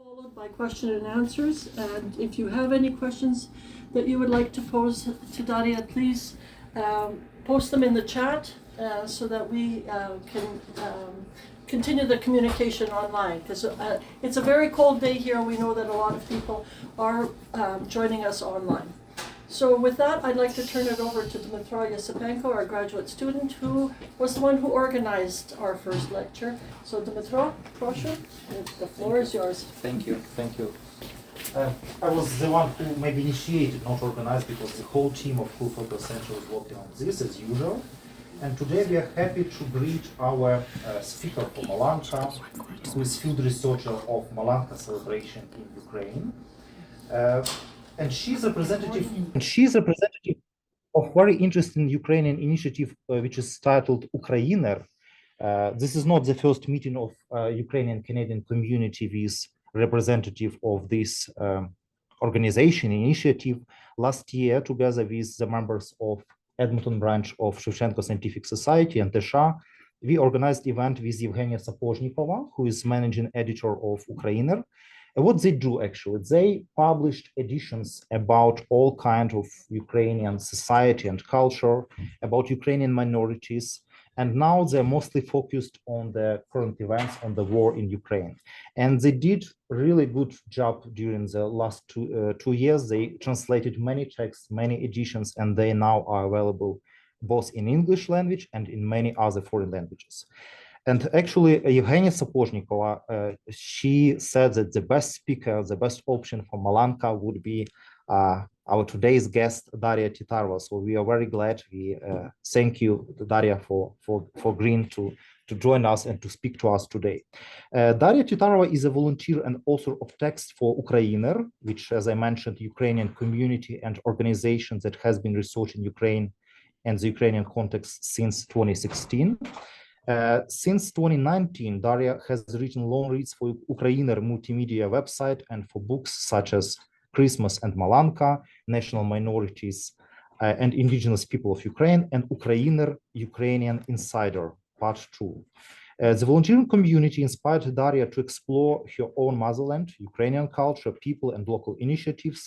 Followed by question and answers. And if you have any questions that you would like to pose to Dariia, please post them in the chat so that we can continue the communication online. Because it's a very cold day here. We know that a lot of people are joining us online. So with that, I'd like to turn it over to Dariia Titarova, our graduate student, who was the one who organized our first lecture. So Dmytro, proszę, the floor is yours. Thank you. I was the one who maybe initiated, not organized, because the whole team of Kule Folklore Lunch was working on this as usual. And today we are happy to greet our speaker from Malanka, who is field researcher of Malanka celebration in Ukraine. And she's representative of very interesting Ukrainian initiative, which is titled Ukraīner. This is not the first meeting of Ukrainian Canadian community with representative of this organization initiative. Last year, together with the members of Edmonton branch of Shevchenko Scientific Society and TESHA, we organized event with Evgenia Sapožnikova, who is managing editor of Ukraīner. What they do actually, they published editions about all kinds of Ukrainian society and culture, about Ukrainian minorities, and now they're mostly focused on the current events, on the war in Ukraine. And they did really good job during the last 2 years. They translated many texts, many editions, and they now are available both in English language and in many other foreign languages. And actually, Evgenia Sapožnikova, she said that the best speaker, the best option for Malanka would be our today's guest, Dariia Titarova. So we are very glad. We thank you, Dariia, for agreeing to join us and to speak to us today. Dariia Titarova is a volunteer and author of text for Ukraīner, which, as I mentioned, Ukrainian community and organization that has been researching Ukraine and the Ukrainian context since 2016. Since 2019, Dariia has written long reads for Ukraīner multimedia website and for books such as Christmas and Malanka, National Minorities and Indigenous People of Ukraine, and Ukraīner, Ukrainian Insider, Part 2. The volunteering community inspired Dariia to explore her own motherland, Ukrainian culture, people, and local initiatives.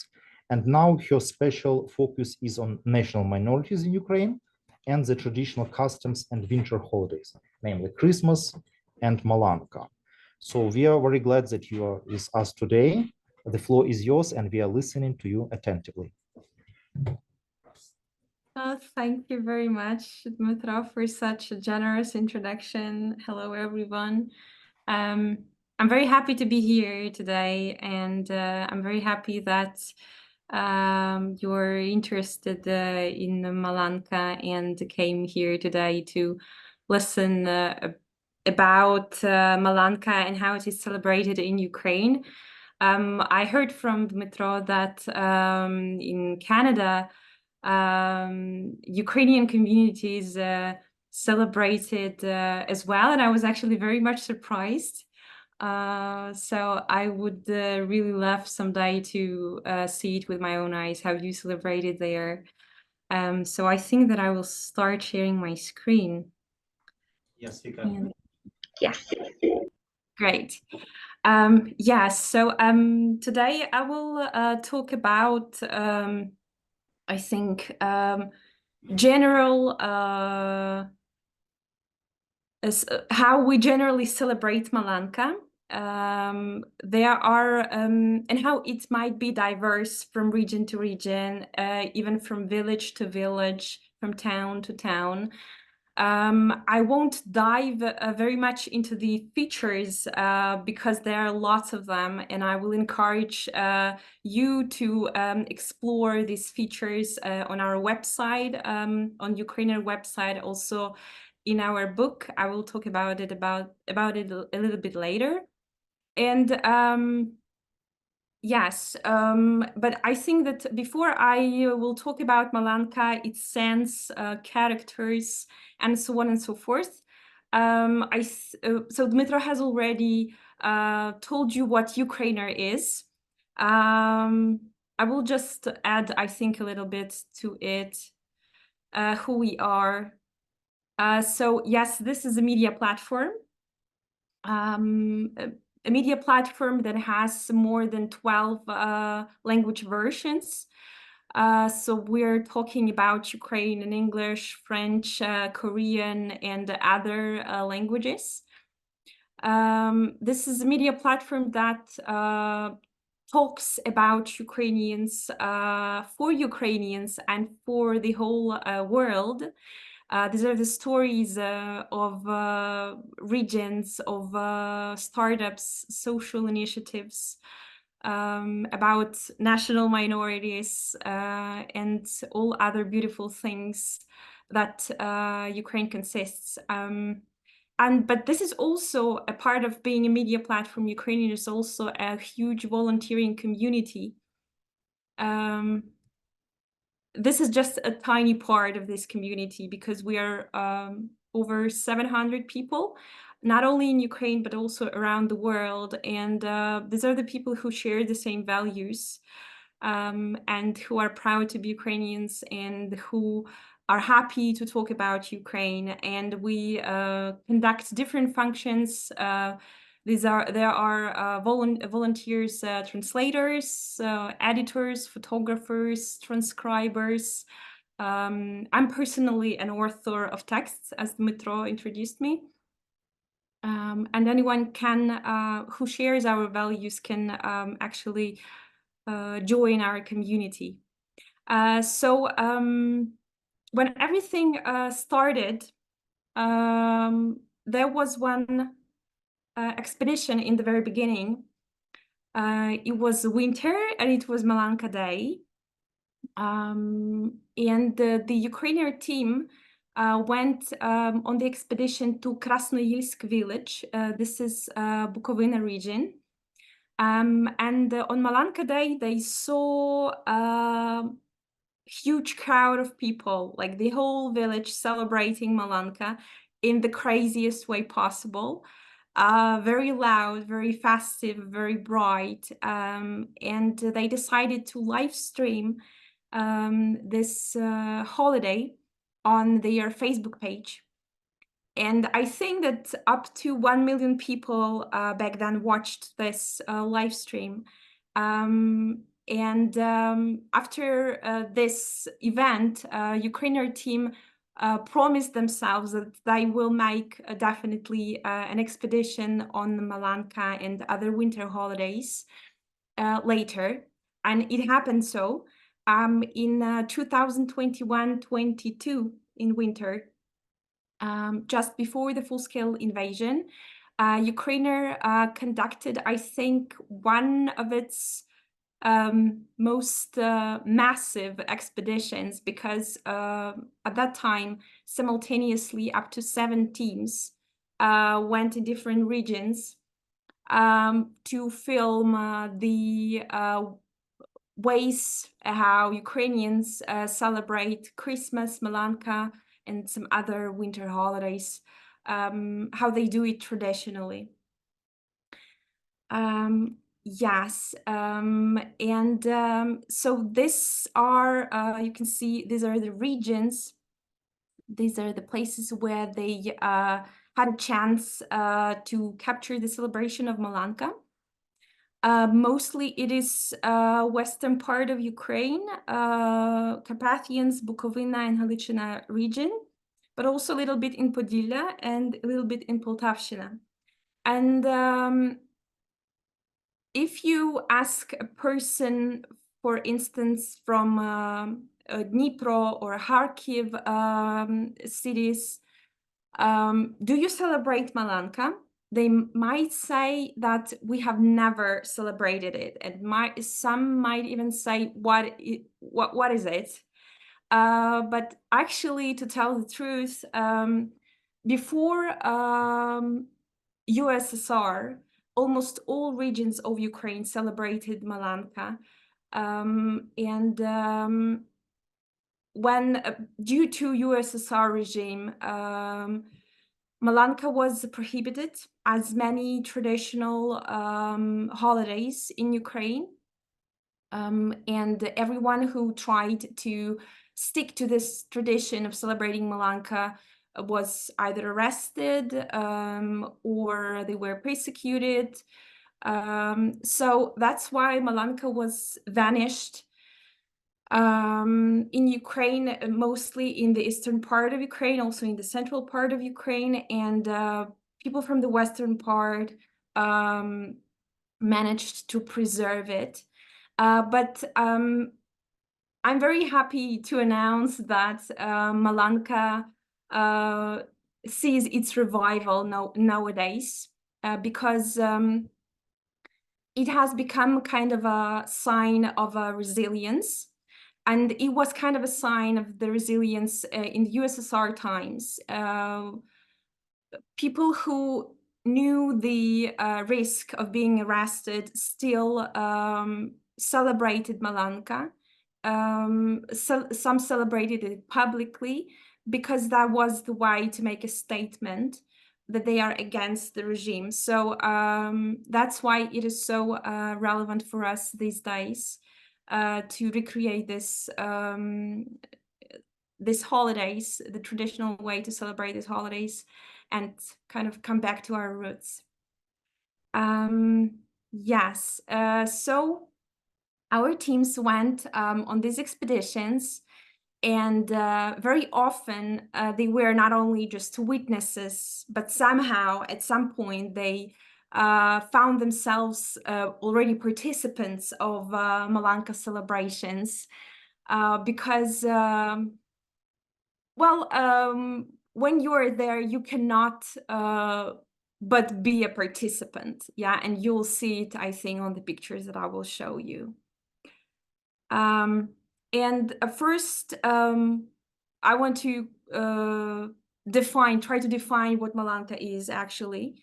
And now her special focus is on national minorities in Ukraine and the traditional customs and winter holidays, namely Christmas and Malanka. So we are very glad that you are with us today. The floor is yours, and we are listening to you attentively. Thank you very much, Dmytro, for such a generous introduction. Hello, everyone. I'm very happy to be here today, and I'm very happy that you're interested in Malanka and came here today to listen about Malanka and how it is celebrated in Ukraine. I heard from Dmytro that in Canada, Ukrainian communities celebrated as well, and I was actually very much surprised. So I would really love someday to see it with my own eyes, how you celebrate it there. So I think that I will start sharing my screen. Yes, you can. Yes. Great. Yes, so today I will talk about, I think, general how we generally celebrate Malanka. There are and how it might be diverse from region to region, even from village to village, from town to town. I won't dive very much into the features because there are lots of them, and I will encourage you to explore these features on our website, on Ukraīner website, also in our book. I will talk about it a little bit later. And yes, but I think that before I will talk about Malanka, its sense, characters, and so on and so forth, so Dmytro has already told you what Ukraīner is. I will just add, I think, a little bit to it, who we are. So yes, this is a media platform. a media platform that has more than 12 language versions. So we're talking about Ukrainian, English, French, Korean, and other languages. This is a media platform that talks about Ukrainians for Ukrainians and for the whole world. These are the stories of regions, of startups, social initiatives, about national minorities, and all other beautiful things that Ukraine consists. But this is also a part of being a media platform. Ukrainian is also a huge volunteering community. This is just a tiny part of this community because we are over 700 people, not only in Ukraine, but also around the world. And these are the people who share the same values and who are proud to be Ukrainians and who are happy to talk about Ukraine. And we conduct different functions. There are volunteers, translators, editors, photographers, transcribers. I'm personally an author of texts, as Dmitro introduced me. And anyone can who shares our values can actually join our community. So when everything started, there was one expedition in the very beginning. It was winter and it was Malanka Day. And the Ukrainian team went on the expedition to Krasnoyilsk village. This is Bukovina region. And on Malanka Day, they saw a huge crowd of people, like the whole village celebrating Malanka in the craziest way possible. Very loud, very festive, very bright. And they decided to live stream this holiday on their Facebook page. And I think that up to 1 million people back then watched this live stream. After this event, Ukrainian team promised themselves that they will make definitely an expedition on Malanka and other winter holidays later. And it happened so. In 2021-22 in winter, just before the full-scale invasion, Ukraine conducted, I think, one of its most massive expeditions, because at that time, simultaneously, up to 7 teams went in different regions to film the ways how Ukrainians celebrate Christmas, Malanka, and some other winter holidays, how they do it traditionally. Yes, so these are, you can see, these are the regions. These are the places where they had a chance to capture the celebration of Malanka. Mostly it is western part of Ukraine, Carpathians, Bukovina and Halichina region, but also a little bit in Podillia and a little bit in Poltavshina. And if you ask a person, for instance, from Dnipro or Kharkiv cities, do you celebrate Malanka? They might say that we have never celebrated it, and some might even say, what is it? But actually, to tell the truth, before USSR, almost all regions of Ukraine celebrated Malanka, when due to USSR regime, Malanka was prohibited, as many traditional holidays in Ukraine. And everyone who tried to stick to this tradition of celebrating Malanka was either arrested or they were persecuted. So that's why Malanka was vanished in Ukraine, mostly in the eastern part of Ukraine, also in the central part of Ukraine, and people from the western part managed to preserve it. But I'm very happy to announce that Malanka sees its revival nowadays because it has become kind of a sign of resilience. And it was kind of a sign of the resilience in the USSR times. People who knew the risk of being arrested still celebrated Malanka. Some celebrated it publicly because that was the way to make a statement that they are against the regime. So that's why it is so relevant for us these days to recreate this these holidays, the traditional way to celebrate these holidays, and kind of come back to our roots. Yes, so our teams went on these expeditions, and very often they were not only just witnesses, but somehow at some point they found themselves already participants of Malanka celebrations because, when you're there, you cannot but be a participant, yeah, and you'll see it, I think, on the pictures that I will show you. And first, I want to try to define what Malanka is actually.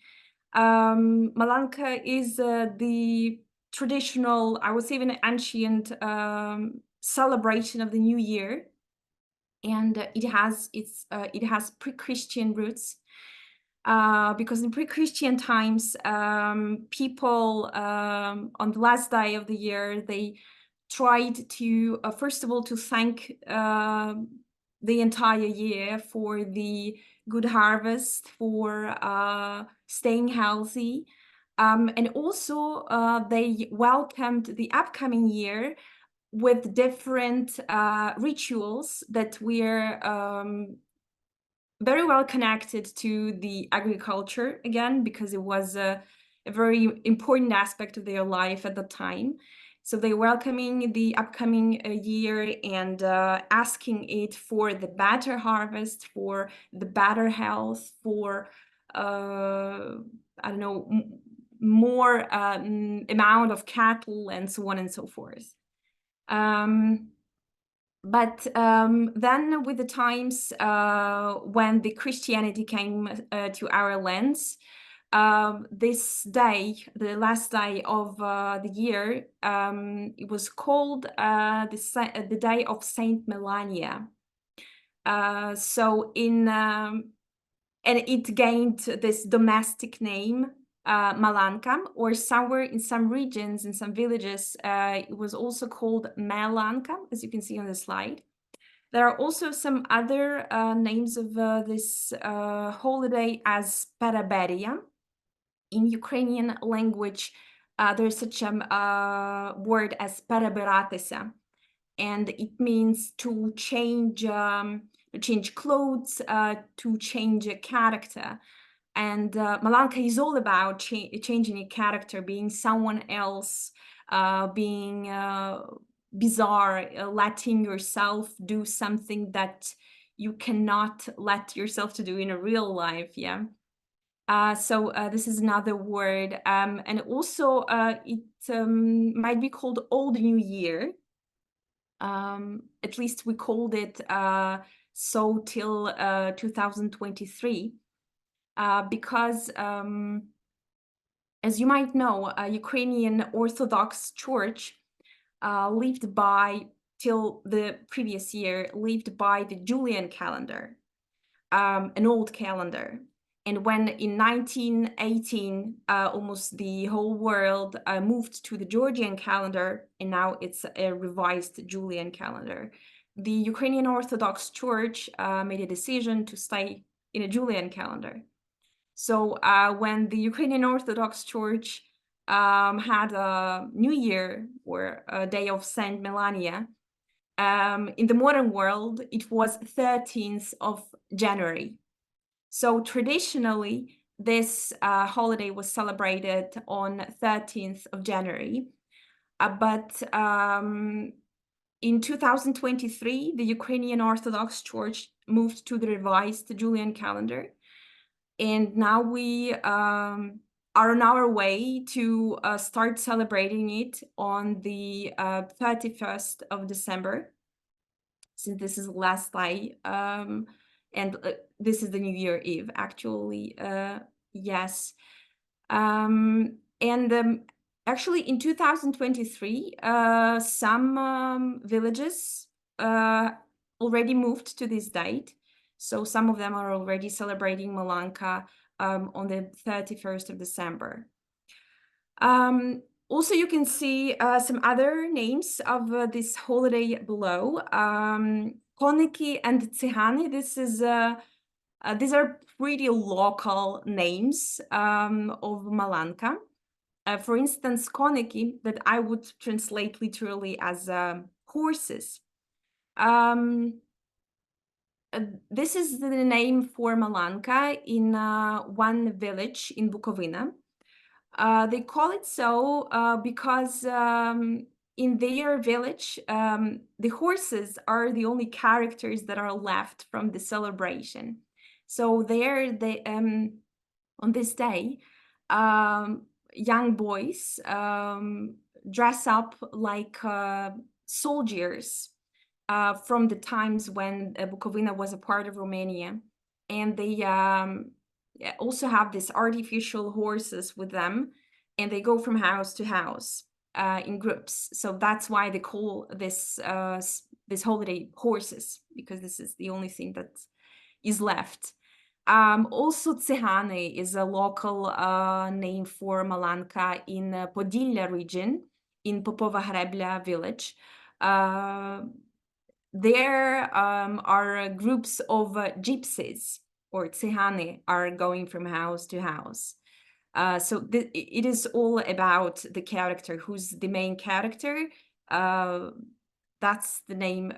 Malanka is the traditional, I would say even ancient celebration of the New Year, and it has pre-Christian roots. Because in pre-Christian times, people on the last day of the year, they tried to, first of all, to thank the entire year for the good harvest, for staying healthy. And also, they welcomed the upcoming year with different rituals that were very well connected to the agriculture, again, because it was a very important aspect of their life at the time. So they're welcoming the upcoming year and asking it for the better harvest, for the better health, for, I don't know, more amount of cattle and so on and so forth. But then with the times when the Christianity came to our lands, this day, the last day of the year, it was called the Day of Saint Melania. And it gained this domestic name, Malanka, or somewhere in some regions, in some villages, it was also called Malanka, as you can see on the slide. There are also some other names of this holiday as Paraberia. In Ukrainian language, there's such a word as Paraberatися, and it means to change clothes, to change a character. And Malanka is all about changing a character, being someone else, being bizarre, letting yourself do something that you cannot let yourself to do in a real life, yeah. So this is another word, and also it might be called Old New Year. At least we called it so till 2023, because as you might know, Ukrainian Orthodox Church lived by, till the previous year, lived by the Julian calendar, an old calendar. And when in 1918, almost the whole world moved to the Georgian calendar, and now it's a revised Julian calendar, the Ukrainian Orthodox Church made a decision to stay in a Julian calendar. So when the Ukrainian Orthodox Church had a New Year or a day of Saint Melania. In the modern world, it was 13th of January. So traditionally, this holiday was celebrated on 13th of January. But in 2023, the Ukrainian Orthodox Church moved to the revised Julian calendar. And now we are on our way to start celebrating it on the 31st of December, since this is the last day. And this is the New Year Eve, actually. Yes. Actually, in 2023, some villages already moved to this date. So some of them are already celebrating Malanka on the 31st of December. Also, you can see some other names of this holiday below. Koniki and Tsigani, these are pretty local names of Malanka. For instance, koniki, that I would translate literally as horses. This is the name for Malanka in one village in Bukovina. They call it so because in their village, the horses are the only characters that are left from the celebration. So there, on this day, young boys dress up like soldiers from the times when Bukovina was a part of Romania. And they also have these artificial horses with them, and they go from house to house in groups. So that's why they call this holiday horses, because this is the only thing that is left. Also, Tsihane is a local name for Malanka in Podillia region, in Popova Hrebля village. There are groups of gypsies, or Tsihane, are going from house to house. So it is all about the character. Who's the main character? That's the name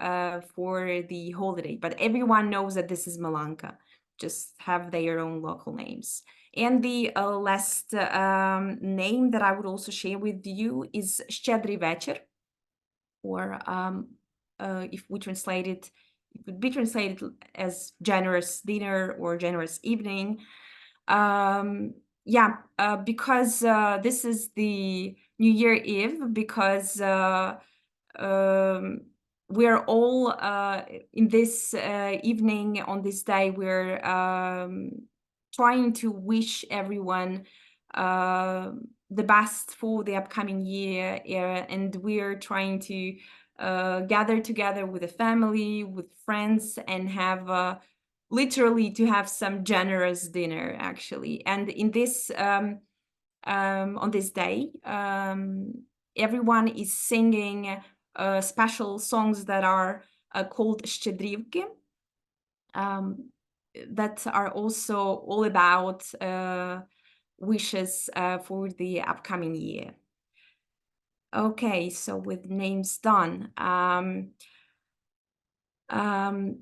for the holiday. But everyone knows that this is Malanka. Just have their own local names. And the last name that I would also share with you is Щедрий вечір, or if we translate it, it would be translated as generous dinner or generous evening. Because this is the New Year Eve, because we're all in this evening, on this day, we're trying to wish everyone the best for the upcoming year, and we're trying to gather together with the family, with friends, and have literally to have some generous dinner, actually. And in this on this day, everyone is singing special songs that are called Щедрівки, that are also all about wishes for the upcoming year. Okay, so with names done.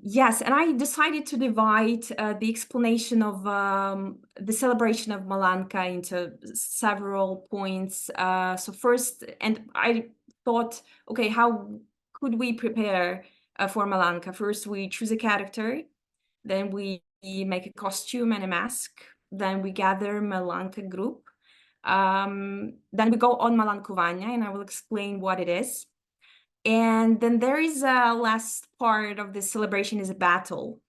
Yes, and I decided to divide the explanation of the celebration of Malanka into several points. So first, and I thought, okay, how could we prepare for Malanka? First, we choose a character, then we make a costume and a mask, then we gather Malanka group, then we go on Malankування, and I will explain what it is. And then there is a last part of the celebration is a battle.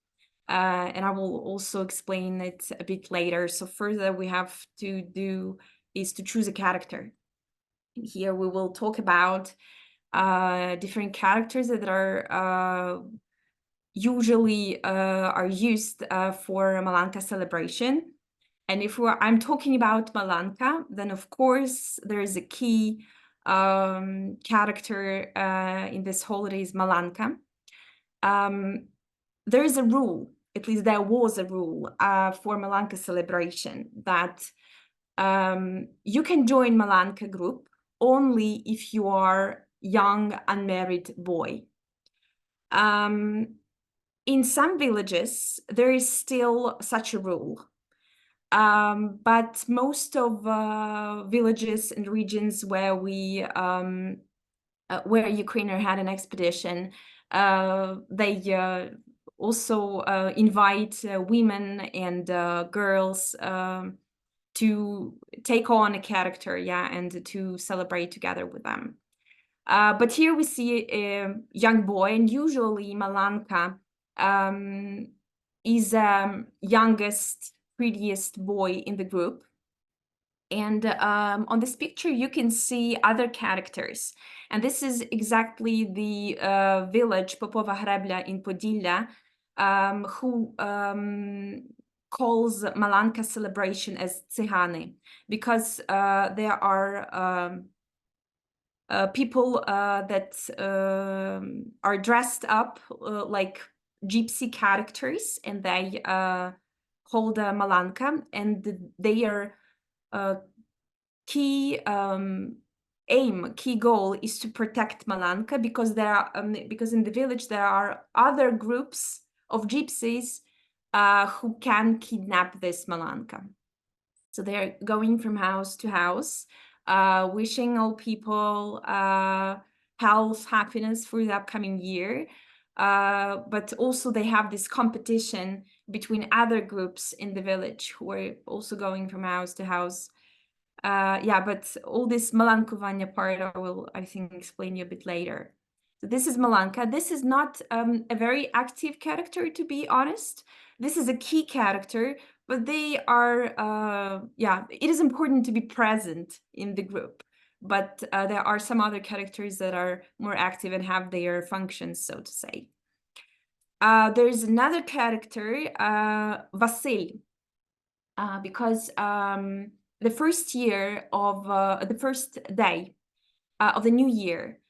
And I will also explain it a bit later. So first that we have to do is to choose a character. Here we will talk about different characters that are usually are used for Malanka celebration. And if I'm talking about Malanka, then of course there is a key character in this holiday is Malanka. There is a rule, at least there was a rule for Malanka celebration, that You can join Malanka group only if you are young unmarried boy. In some villages, there is still such a rule. But most of villages and regions where where Ukrainer had an expedition, they also invite women and girls to take on a character, and to celebrate together with them. But here we see a young boy, and usually Malanka is youngest, prettiest boy in the group. And on this picture, you can see other characters. And this is exactly the village Popova Hrebля in Podillia, who calls Malanka celebration as Tsigani, because there are people that are dressed up like gypsy characters, and they hold a Malanka, and their key goal is to protect Malanka, because there are because in the village there are other groups of gypsies who can kidnap this Malanka. So they're going from house to house, wishing all people health, happiness for the upcoming year. But also they have this competition between other groups in the village who are also going from house to house. But all this Malankovania part I will, I think, explain you a bit later. So this is Malanka. This is not a very active character, to be honest. This is a key character, but they are, it is important to be present in the group. But there are some other characters that are more active and have their functions, so to say. There's another character, Vasil, because the first year of the first day of the new year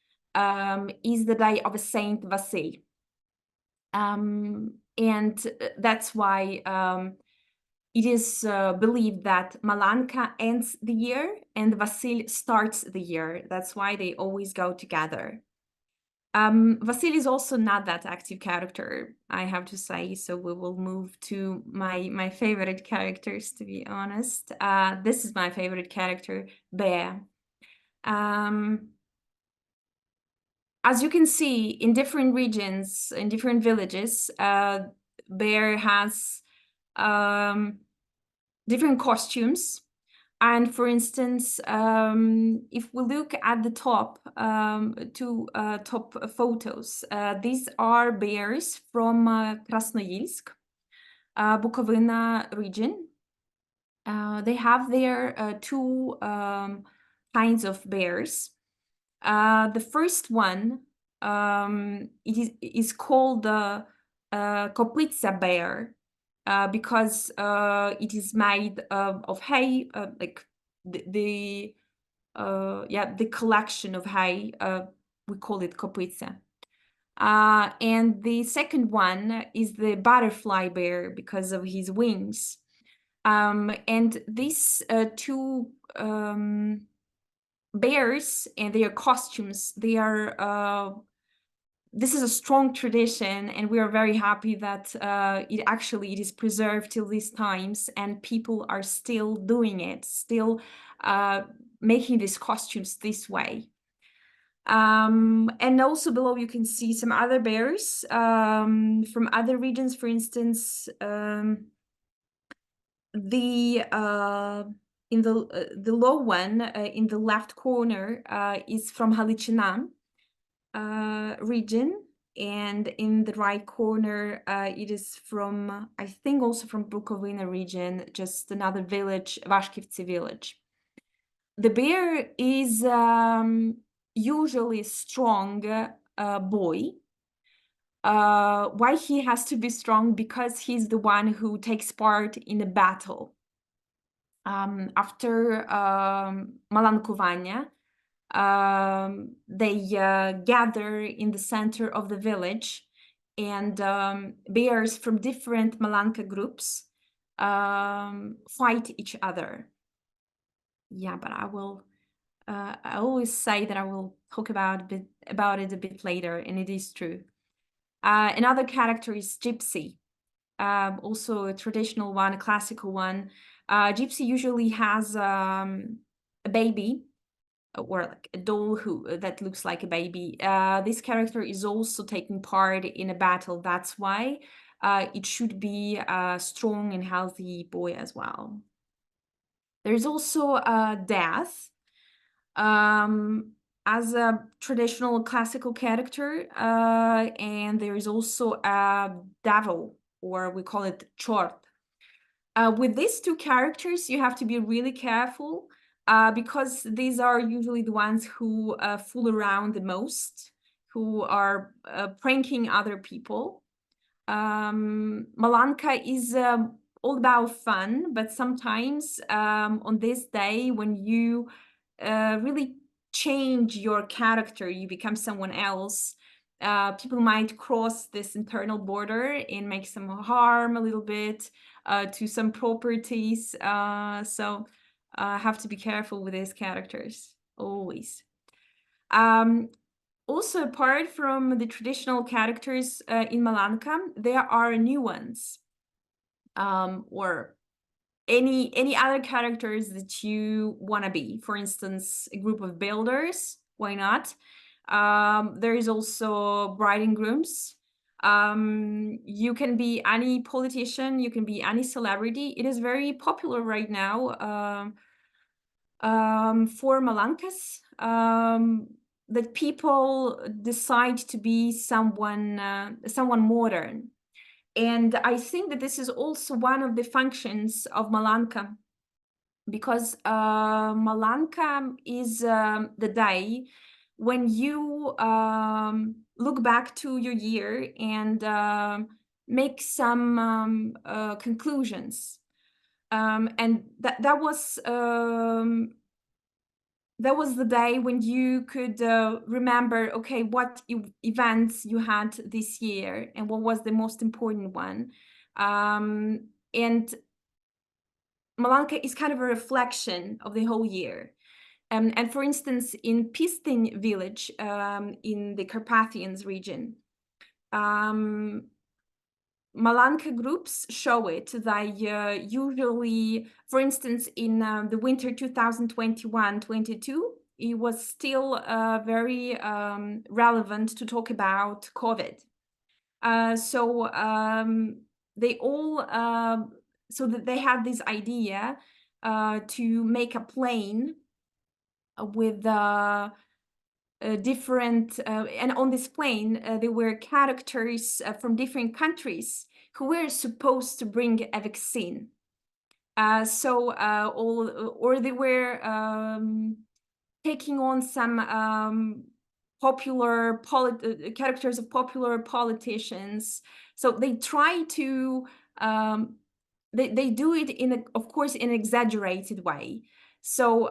is the day of Saint Vasil. And that's why it is believed that Malanka ends the year and Vasil starts the year. That's why they always go together. Vasil is also not that active character, I have to say, so we will move to my favorite characters, to be honest. This is my favorite character, Bear. As you can see, in different regions, in different villages, Bear has different costumes. And for instance, if we look at the top top photos, these are bears from Krasnoyilsk, Bukovina region. They have their two kinds of bears. The first one it is called the Koplitsa bear. Because it is made of hay, like the collection of hay, we call it kopytsa. And the second one is the butterfly bear because of his wings. And these two bears and their costumes, they are this is a strong tradition, and we are very happy that it is preserved till these times, and people are still doing it, still making these costumes this way. And also below you can see some other bears from other regions. For instance, in the low one in the left corner is from Halichina region, and in the right corner it is from, I think, also from Bukovina region, just another village, Vashkivtsi village. The bear is usually a strong boy. Why he has to be strong? Because he's the one who takes part in a battle. After Malankovania, they gather in the center of the village, and bears from different Malanka groups fight each other. yeah, but I always say that I will talk about it a bit later, and it is true. Another character is Gypsy, also a traditional one, a classical one. Gypsy usually has a baby, or like a doll that looks like a baby. This character is also taking part in a battle. That's why it should be a strong and healthy boy as well. There's also Death, as a traditional classical character, and there is also a devil, or we call it Chort. With these two characters, you have to be really careful because these are usually the ones who fool around the most, who are pranking other people. Malanka is all about fun, but sometimes on this day, when you really change your character, you become someone else, people might cross this internal border and make some harm a little bit to some properties. So have to be careful with these characters, always. Also, apart from the traditional characters in Malanka, there are new ones, or any other characters that you want to be. For instance, a group of builders, why not? There is also bride and grooms. You can be any politician, you can be any celebrity. It is very popular right now for Malankas, that people decide to be someone modern. And I think that this is also one of the functions of Malanka, because Malanka is the day when you look back to your year and make some conclusions. And that was the day when you could remember, okay, what events you had this year and what was the most important one. And Malanka is kind of a reflection of the whole year. And for instance, in Pistin village in the Carpathians region, Malanka groups show it. They usually, for instance, in the winter 2021-22, it was still very relevant to talk about COVID. So they all, so that they had this idea to make a plane with different, and on this plane there were characters from different countries who were supposed to bring a vaccine. Or they were taking on some popular characters of popular politicians. So they try to they do it of course in an exaggerated way. So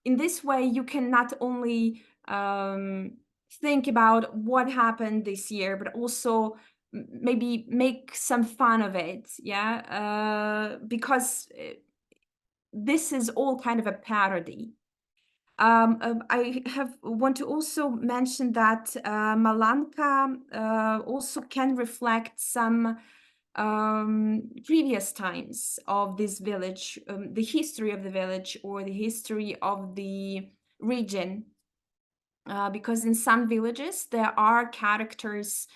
in this way you can not only think about what happened this year, but also maybe make some fun of it, because this is all kind of a parody. I want to also mention that Malanka also can reflect some previous times of this village, the history of the village or the history of the region, because in some villages there are characters,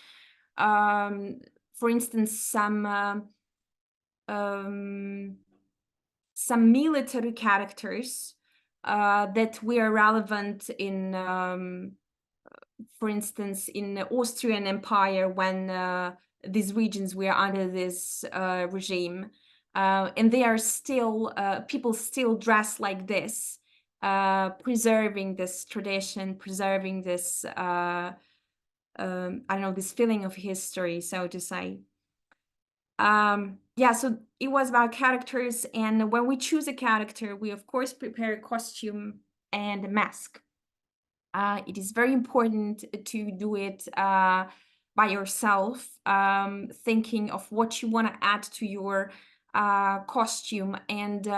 for instance, some military characters that were relevant in, for instance, in the Austrian Empire when these regions were under this regime. And they are still, people still dress like this, preserving this tradition, preserving this, I don't know, this feeling of history, so to say. So it was about characters, and when we choose a character, we of course prepare a costume and a mask. It is very important to do it by yourself, thinking of what you want to add to your costume. And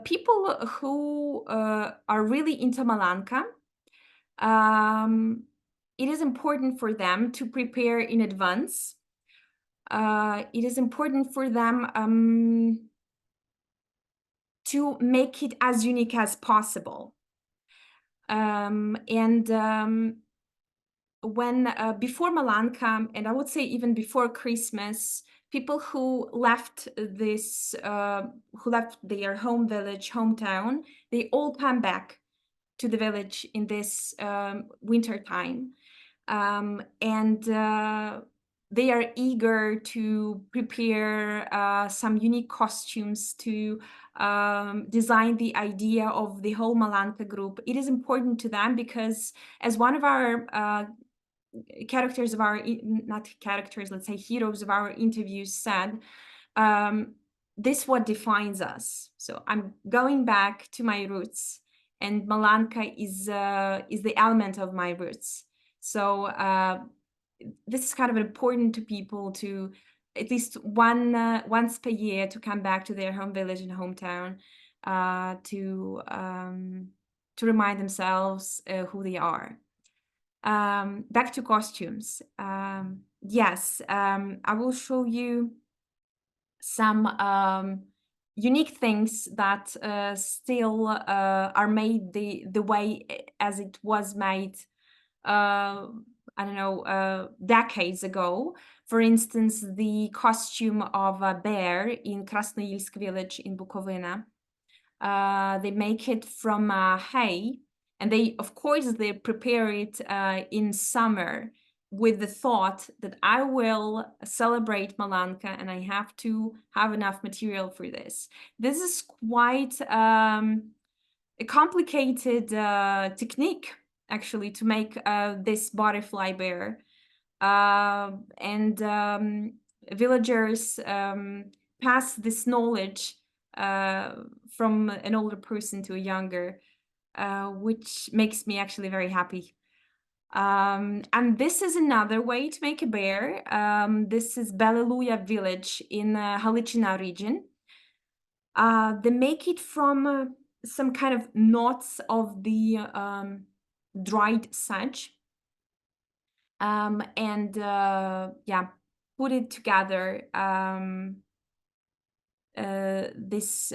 people who are really into Malanka, it is important for them to prepare in advance. It is important for them to make it as unique as possible. When before Malanka, and I would say even before Christmas, people who left their home village, hometown, they all come back to the village in this winter time, and they are eager to prepare some unique costumes to design the idea of the whole Malanka group. It is important to them because, as one of our characters of our, not characters, let's say heroes of our interviews said, this what defines us. So I'm going back to my roots, and Malanka is the element of my roots. So this is kind of important to people to at least once per year to come back to their home village and hometown to remind themselves who they are. Back to costumes. Yes, I will show you some unique things that still are made the way as it was made, I don't know, decades ago. For instance, the costume of a bear in Krasnoyilsk village in Bukovina. They make it from hay, and they, of course, they prepare it in summer with the thought that I will celebrate Malanka and I have to have enough material for this. This is quite a complicated technique, actually, to make this butterfly bear. Villagers pass this knowledge from an older person to a younger, which makes me actually very happy. And this is another way to make a bear. This is Beleluya village in Halichina region. They make it from some kind of knots of the dried sedge. Yeah, put it together, this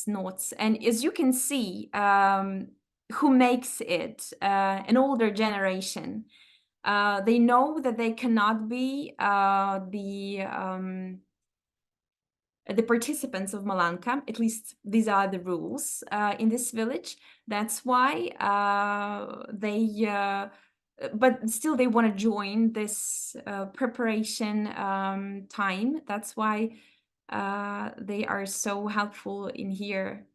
knots. And as you can see, who makes it? An older generation. They know that they cannot be the participants of Malanka. At least these are the rules in this village. That's why but still they want to join this preparation time. That's why they are so helpful in here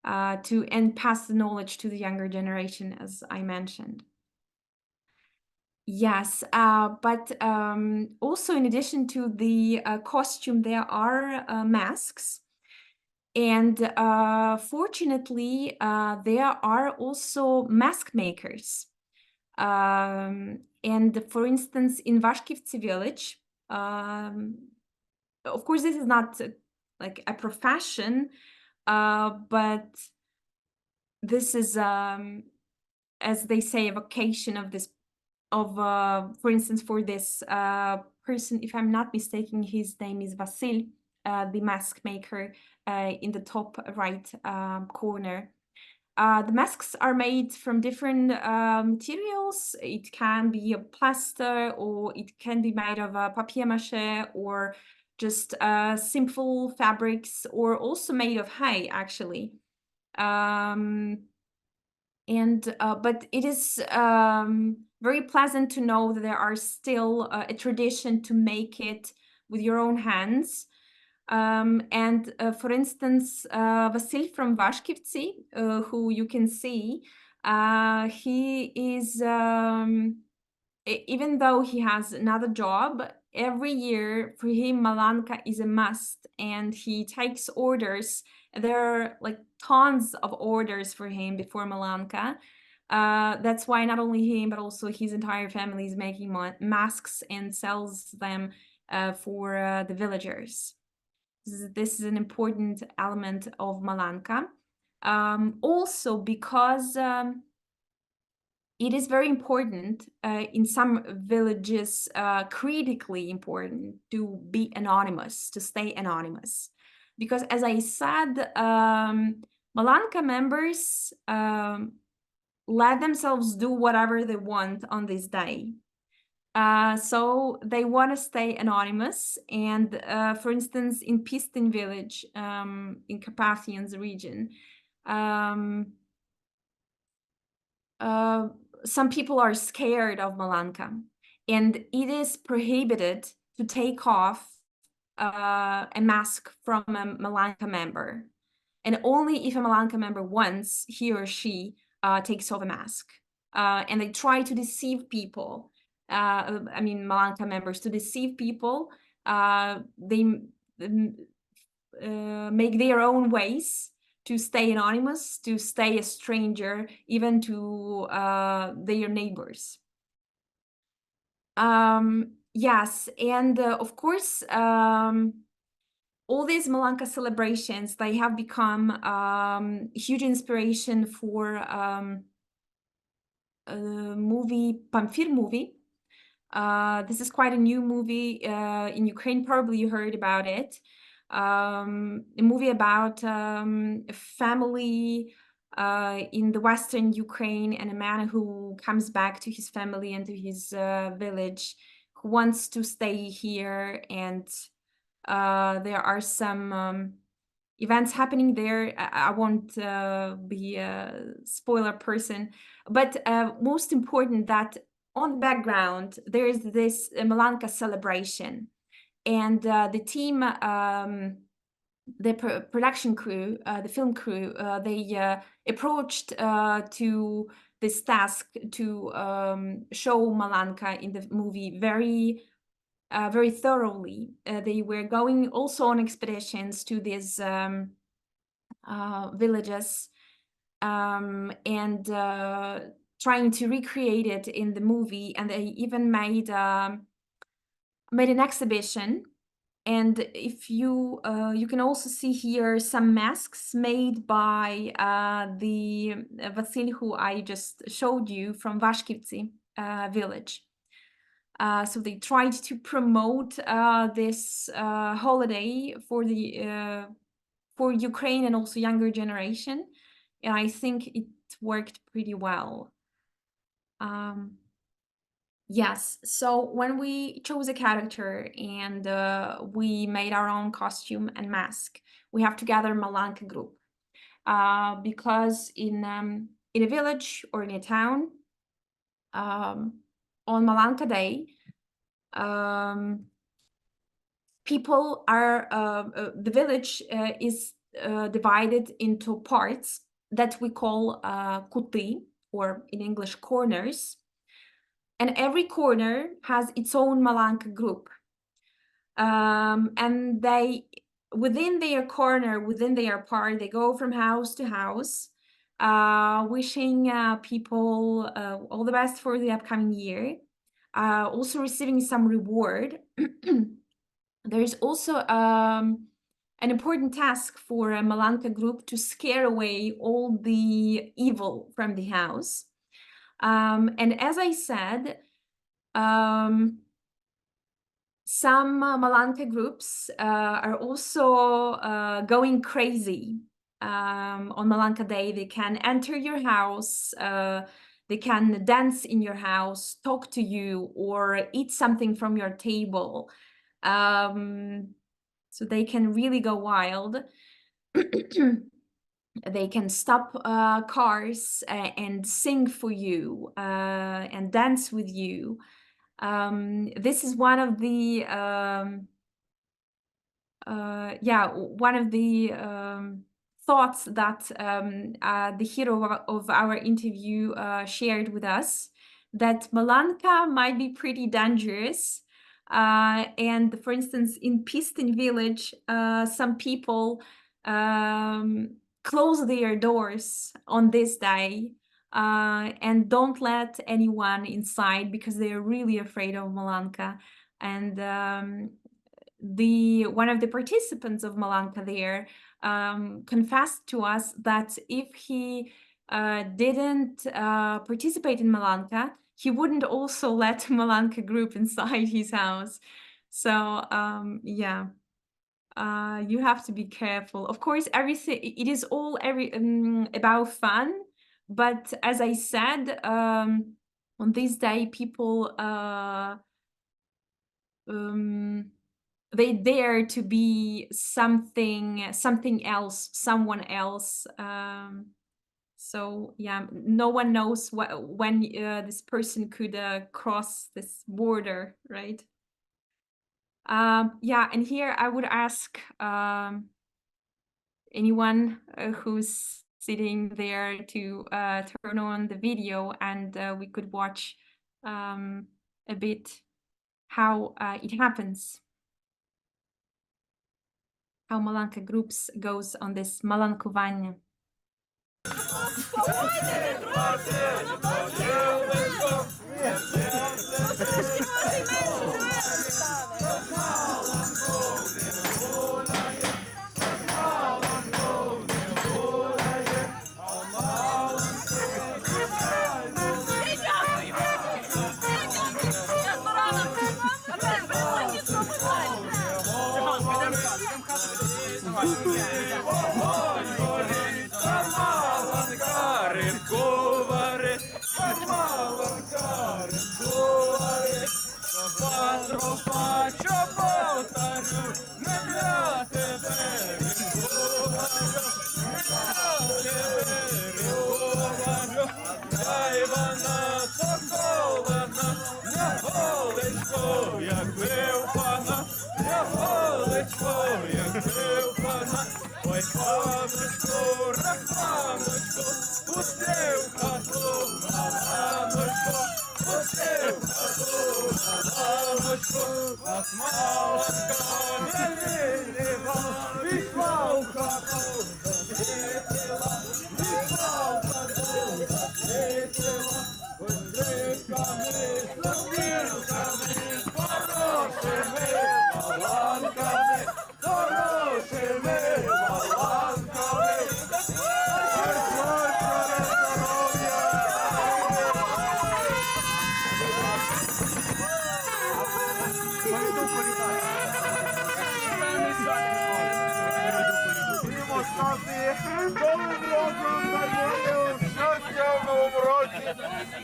and pass the knowledge to the younger generation, as I mentioned. Yes, but also in addition to the costume, there are masks. And fortunately, there are also mask makers. And for instance, in Vashkivtsi village, of course, this is not like a profession, but this is, as they say, a vocation of this, for instance, for this person, if I'm not mistaken, his name is Vasil, the mask maker in the top right corner. The masks are made from different materials. It can be a plaster, or it can be made of papier-mâché, or just simple fabrics, or also made of hay, actually. But it is very pleasant to know that there are still a tradition to make it with your own hands. For instance, Vasil from Vashkivtsi, who you can see, he is, even though he has another job, every year for him, Malanka is a must, and he takes orders. There are like tons of orders for him before Malanka. That's why not only him, but also his entire family is making masks and sells them for the villagers. This is an important element of Malanka. Also because it is very important in some villages, critically important to be anonymous, to stay anonymous. Because as I said, Malanka members let themselves do whatever they want on this day. So they want to stay anonymous. And for instance, in Pistin village, in Carpathians region, some people are scared of Malanka, and it is prohibited to take off a mask from a Malanka member. And only if a Malanka member wants, he or she takes off a mask. And they try to deceive people. I mean, Malanka members, to deceive people. They make their own ways to stay anonymous, to stay a stranger, even to their neighbors. Yes, and of course, all these Malanka celebrations, they have become a huge inspiration for a movie, Pamphir movie. This is quite a new movie in Ukraine, probably you heard about it. A movie about a family in the Western Ukraine, and a man who comes back to his family and to his village, who wants to stay here, and there are some events happening there. I won't be a spoiler person, but most important that on the background there is this Malanka celebration, and the team, the production crew, the film crew, they approached to this task to show Malanka in the movie very thoroughly. They were going also on expeditions to these villages and trying to recreate it in the movie. And they even made an exhibition. And if you you can also see here some masks made by the Vasil who I just showed you from Vashkivtsi village. So they tried to promote this holiday for the for Ukraine and also younger generation, and I think it worked pretty well. Yes, so when we chose a character and we made our own costume and mask, we have to gather Malanka group because in a village or in a town, on Malanka Day, people are the village is divided into parts that we call kuti, or in English corners, and every corner has its own Malanka group, and they within their corner, within their part, they go from house to house, wishing people all the best for the upcoming year, also receiving some reward. There's also an important task for a Malanka group to scare away all the evil from the house. And as I said, some Malanka groups are also going crazy. On Malanka Day, they can enter your house, they can dance in your house, talk to you, or eat something from your table. So they can really go wild. They can stop cars and sing for you and dance with you. This is one of the one of the thoughts that the hero of our interview shared with us, that Malanka might be pretty dangerous. And for instance, in Pistin village, some people close their doors on this day and don't let anyone inside because they're really afraid of Malanka. And one of the participants of Malanka there confessed to us that if he didn't participate in Malanka, he wouldn't also let Malanka group inside his house. So yeah, you have to be careful. Of course, everything, it is all about fun, but as I said, on this day, people they dare to be something else, someone else. So yeah, no one knows when this person could cross this border, right? Yeah, and here I would ask anyone who's sitting there to turn on the video, and we could watch a bit how it happens, how Malanka groups goes on this malankування.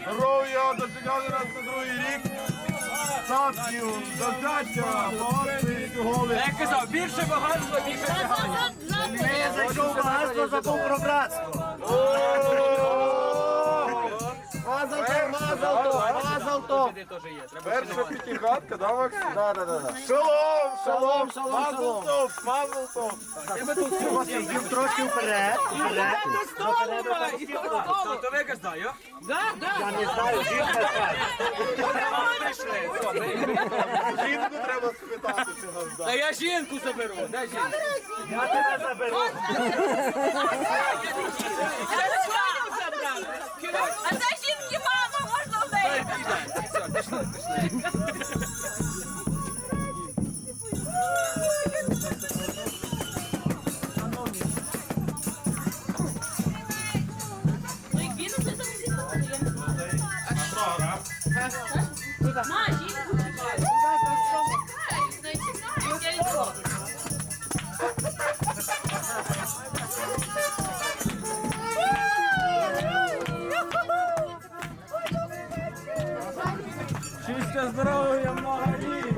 Здоров'я, дочекали нас на другий рік. Статків, щастя, молодці, голи. Я казав, більше багатство, більше тягання. Не зайшов багатство, забув про братство. Мазал то. Перша п'ятихатка, да, Макс? Да. Шалом. Мазал то. Йдемо трошки вперед. То ви казали, Я не знаю, жінка знає. Жінку треба спитати, чи нас Та дасть. я жінку заберу. Дай жінку. Я тебе заберу. А це жінки мама, можна в неї? Все, пішли. Ну і кинути там всі На, жінку чекай. Щастя, здоров'я, много літ.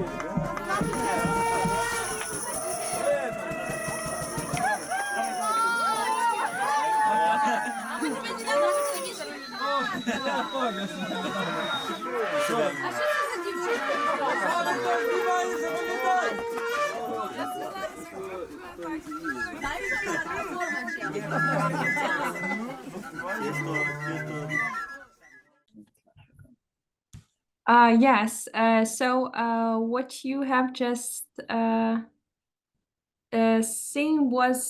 Yes, so what you have just seen was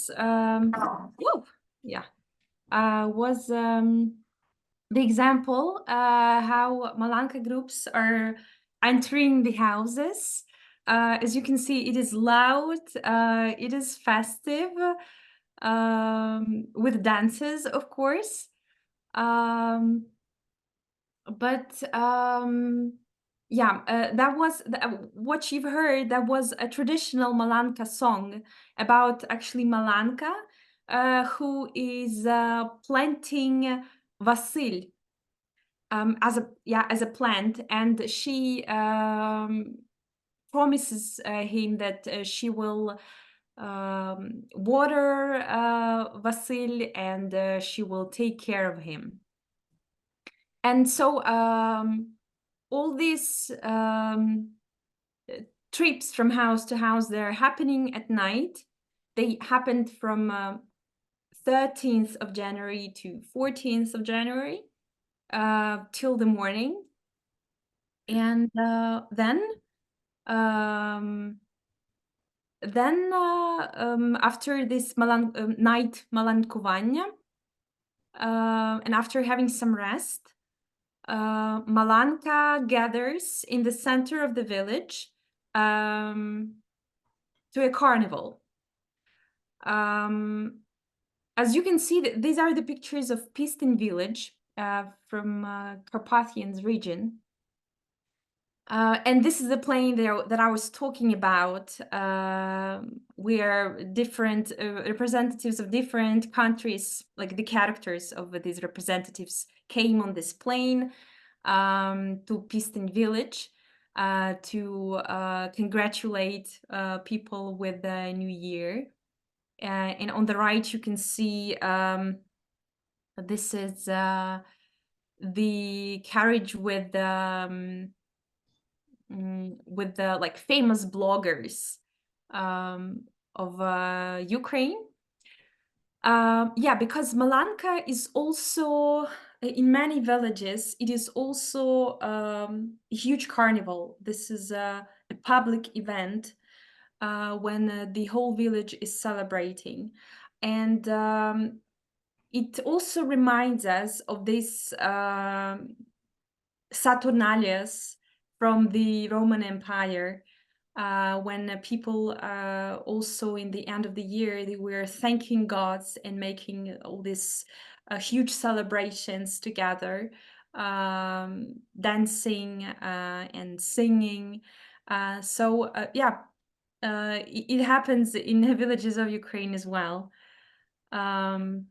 was the example how Malanka groups are entering the houses. As you can see, it is loud, it is festive, with dances, of course. That was what you've heard. That was a traditional Malanka song about actually Malanka, who is planting Vasil as a plant, and she promises him that she will water Vasil, and she will take care of him. And so all these trips from house to house, they're happening at night. They happened from 13th of January to 14th of January till the morning. And then after this night Malankування, and after having some rest, Malanka gathers in the center of the village to a carnival. As you can see, these are the pictures of Pistin village from Carpathians region. And this is the plain that I was talking about, where different representatives of different countries, like the characters of these representatives, came on this plain to Pistin village to congratulate people with the new year. And on the right, you can see this is the carriage with the like famous bloggers of Ukraine. Because Malanka is also in many villages, it is also a huge carnival. This is a public event when the whole village is celebrating. And it also reminds us of this Saturnalias from the Roman Empire, when people also in the end of the year, they were thanking gods and making all these huge celebrations together, dancing and singing. It happens in the villages of Ukraine as well,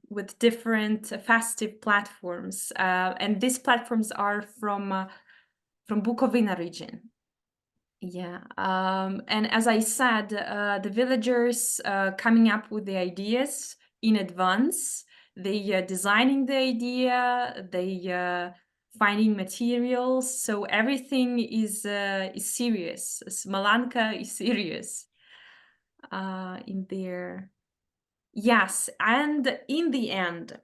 with different festive platforms. And these platforms are from Bukovina region. And as I said, the villagers coming up with the ideas in advance, they designing the idea, they finding materials, so everything is serious. Malanka is serious in there. Yes, and in the end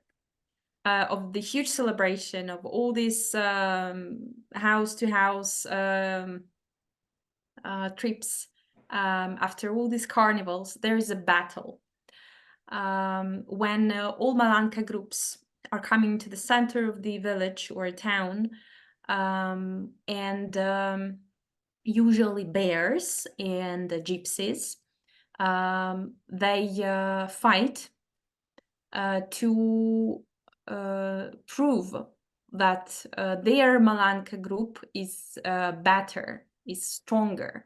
of the huge celebration of all these house to house trips, after all these carnivals, there is a battle when all Malanka groups are coming to the center of the village or town, and usually bears and gypsies, they fight to prove that their Malanka group is better, is stronger.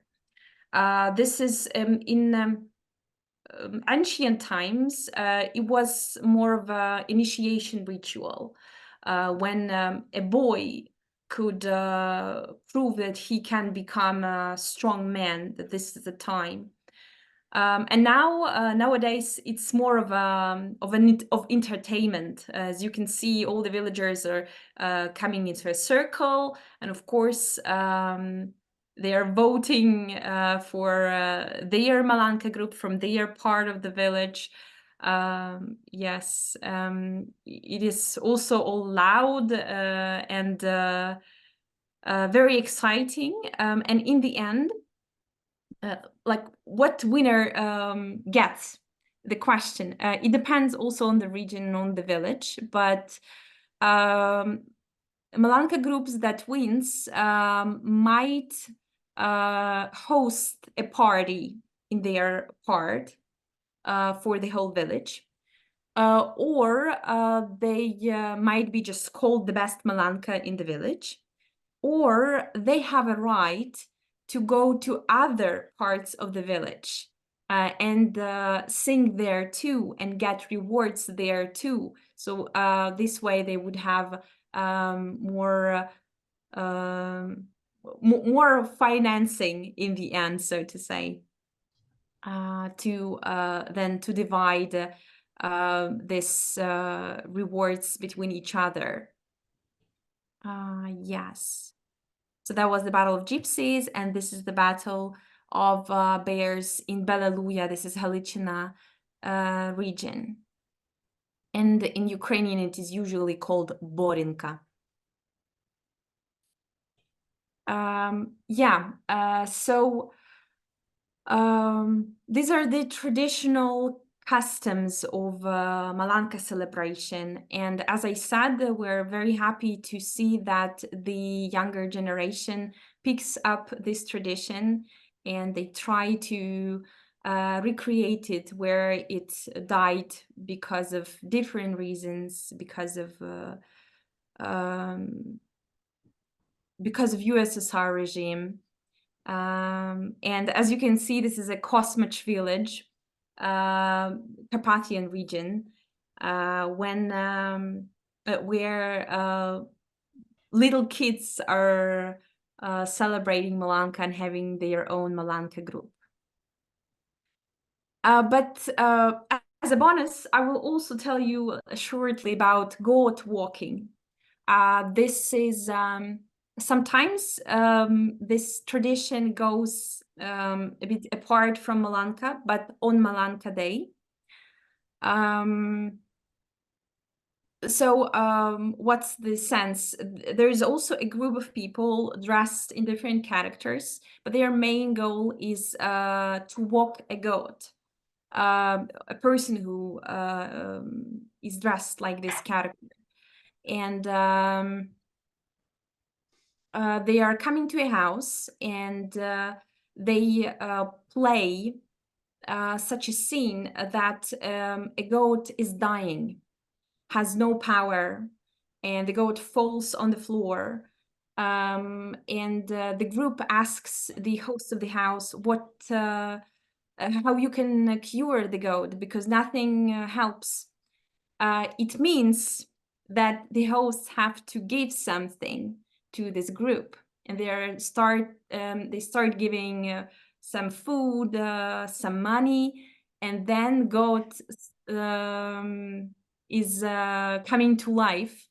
This is in ancient times, it was more of an initiation ritual, when a boy could prove that he can become a strong man, that this is the time. And now nowadays it's more of entertainment. As you can see, all the villagers are coming into a circle, and of course they are voting for their Malanka group from their part of the village. Yes, it is also all loud and very exciting. And in the end, like what winner gets the question. It depends also on the region and on the village, but Malanka groups that wins might host a party in their part for the whole village. Or they might be just called the best Malanka in the village, or they have a right to go to other parts of the village and sing there too and get rewards there too. So this way they would have more financing in the end, so to say, to divide this rewards between each other. Yes. So that was the Battle of Gypsies, and this is the Battle of Bears in Belaluya. This is Halichina region. And in Ukrainian, it is usually called Borinka. So these are the traditional customs of Malanka celebration. And as I said, we're very happy to see that the younger generation picks up this tradition and they try to recreate it where it died because of different reasons, because of USSR regime. And as you can see, this is a Kosmach village, Carpathian region, where little kids are celebrating Malanka and having their own Malanka group. But as a bonus, I will also tell you shortly about goat walking. This is sometimes this tradition goes a bit apart from Malanka, but on Malanka Day. What's the sense? There is also a group of people dressed in different characters, but their main goal is to walk a goat. A person who is dressed like this character. And they are coming to a house and they play such a scene that a goat is dying, has no power, and the goat falls on the floor. And the group asks the host of the house how you can cure the goat, because nothing helps. It means that the hosts have to give something to this group, and they start giving some food, some money, and then goat is coming to life.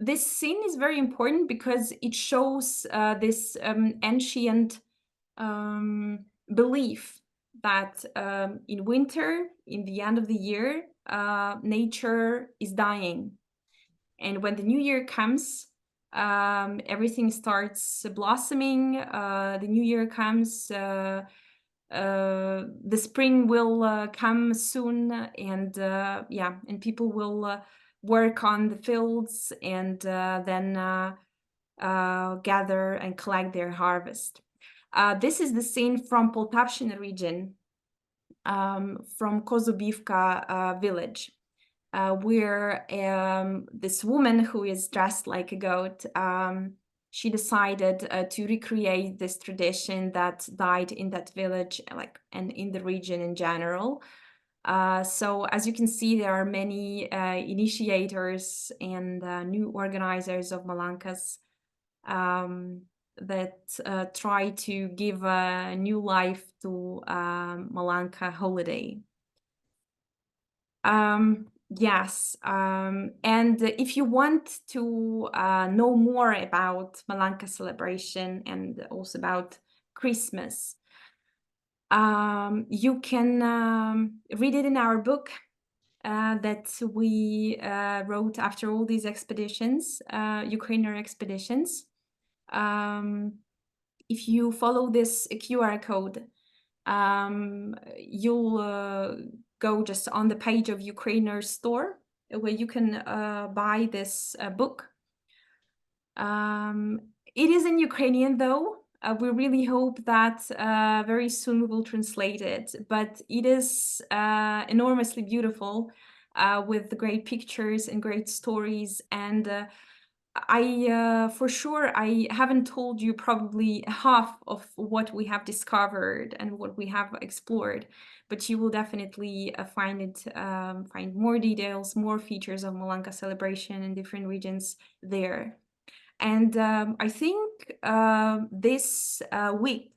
This scene is very important because it shows this ancient belief that in winter, in the end of the year, nature is dying. And when the new year comes, everything starts blossoming. The new year comes, the spring will come soon, and and people will work on the fields and then gather and collect their harvest. This is the scene from Poltavshina region, from Kozubivka village, where this woman who is dressed like a goat, she decided to recreate this tradition that died in that village, and in the region in general. So as you can see, there are many initiators and new organizers of Malankas that try to give a new life to Malanka holiday. Yes, and if you want to know more about Malanka celebration and also about Christmas, you can read it in our book that we wrote after all these expeditions, Ukraīner expeditions. If you follow this QR code, you'll go just on the page of Ukraīner store, where you can buy this book. It is in Ukrainian though. We really hope that very soon we will translate it, but it is enormously beautiful with great pictures and great stories. And for sure, I haven't told you probably half of what we have discovered and what we have explored, but you will definitely find more details, more features of Malanka celebration in different regions there. And I think this week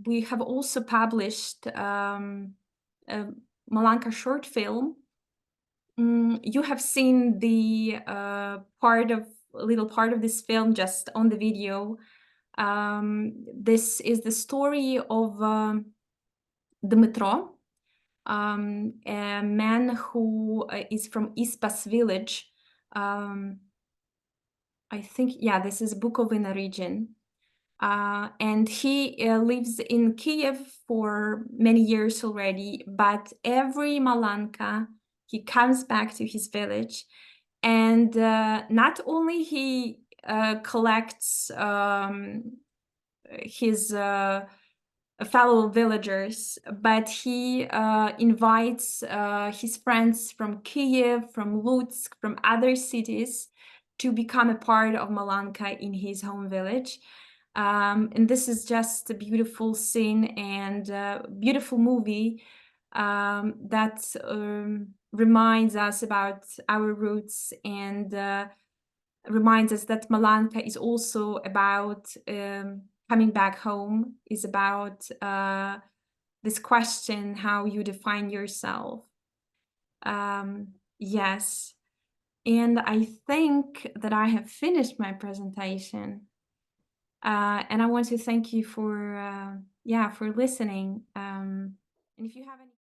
we have also published a Malanka short film. You have seen the little part of this film just on the video. This is the story of Dmitro, a man who is from Ispas village. I think, yeah, this is Bukovina region. And he lives in Kiev for many years already, but every Malanka, he comes back to his village, and not only he collects his fellow villagers, but he invites his friends from Kiev, from Lutsk, from other cities to become a part of Malanka in his home village. And this is just a beautiful scene and a beautiful movie that reminds us about our roots and reminds us that Malanka is also about coming back home, is about this question, how you define yourself. Yes, and I think that I have finished my presentation. And I want to thank you for listening. And if you have any